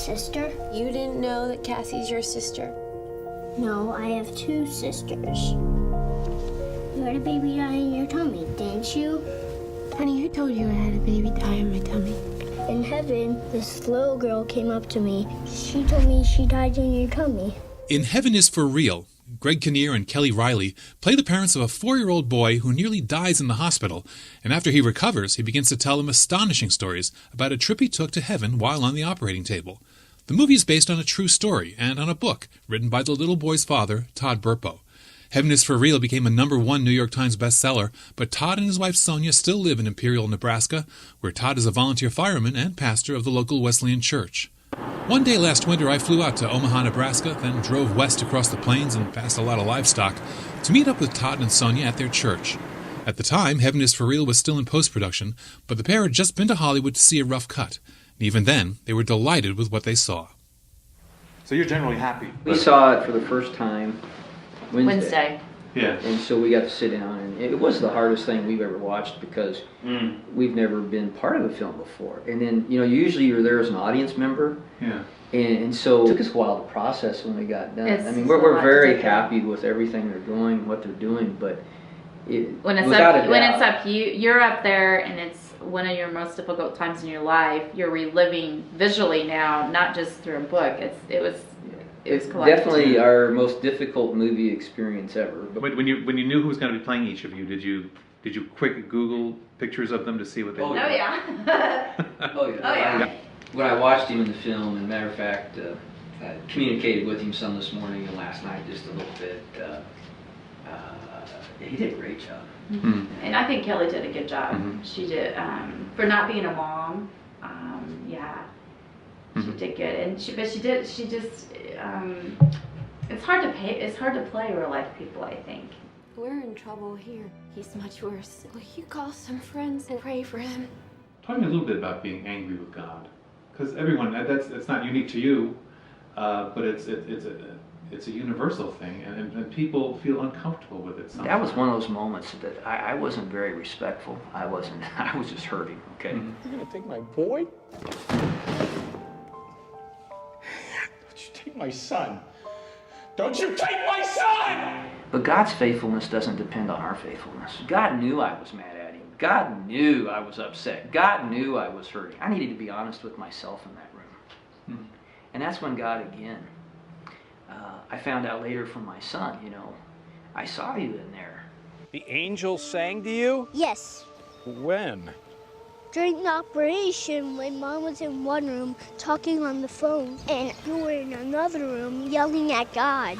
sister. You didn't know that Cassie's your sister? No, I have 2 sisters. You had a baby die in your tummy, didn't you? Honey, who told you I had a baby die in my tummy? In heaven, this little girl came up to me. She told me she died in your tummy. In Heaven is for Real, Greg Kinnear and Kelly Reilly play the parents of a 4-year-old boy who nearly dies in the hospital, and after he recovers, he begins to tell them astonishing stories about a trip he took to heaven while on the operating table. The movie is based on a true story and on a book written by the little boy's father, Todd Burpo. Heaven is for Real became a #1 New York Times bestseller, but Todd and his wife Sonja still live in Imperial, Nebraska, where Todd is a volunteer fireman and pastor of the local Wesleyan church. One day last winter, I flew out to Omaha, Nebraska, then drove west across the plains and past a lot of livestock to meet up with Todd and Sonja at their church. At the time, Heaven is for Real was still in post-production, but the pair had just been to Hollywood to see a rough cut. And even then, they were delighted with what they saw. So you're generally happy? We saw it for the first time Wednesday. Yeah. And so we got to sit down, and it was the hardest thing we've ever watched because we've never been part of a film before. And then, usually you're there as an audience member. Yeah. And so it took us a while to process when we got done. It's I mean, we're very happy with everything they're doing, what they're doing, but when it's up, you're up there, and it's one of your most difficult times in your life. You're reliving visually now, not just through a book. It's definitely our most difficult movie experience ever. But when you knew who was going to be playing each of you, did you quick Google pictures of them to see what they looked like? Oh yeah. When I watched him in the film, and matter of fact, I communicated with him some this morning and last night just a little bit. He did a great job. Mm-hmm. And I think Kelly did a good job. Mm-hmm. She did for not being a mom. She did good, and she just. It's hard to play real life people, I think. We're in trouble here. He's much worse. Will you call some friends and pray for him? Talk to me a little bit about being angry with God, because everyone it's not unique to you, but it's a universal thing, and people feel uncomfortable with it sometimes. That was one of those moments that I wasn't very respectful. I was just hurting. Okay. You're gonna take my boy? Take my son. Don't you take my son! But God's faithfulness doesn't depend on our faithfulness. God knew I was mad at him. God knew I was upset. God knew I was hurting. I needed to be honest with myself in that room. And that's when God again, I found out later from my son, I saw you in there. The angel sang to you? Yes. When? During the operation, my mom was in one room talking on the phone, and you were in another room yelling at God.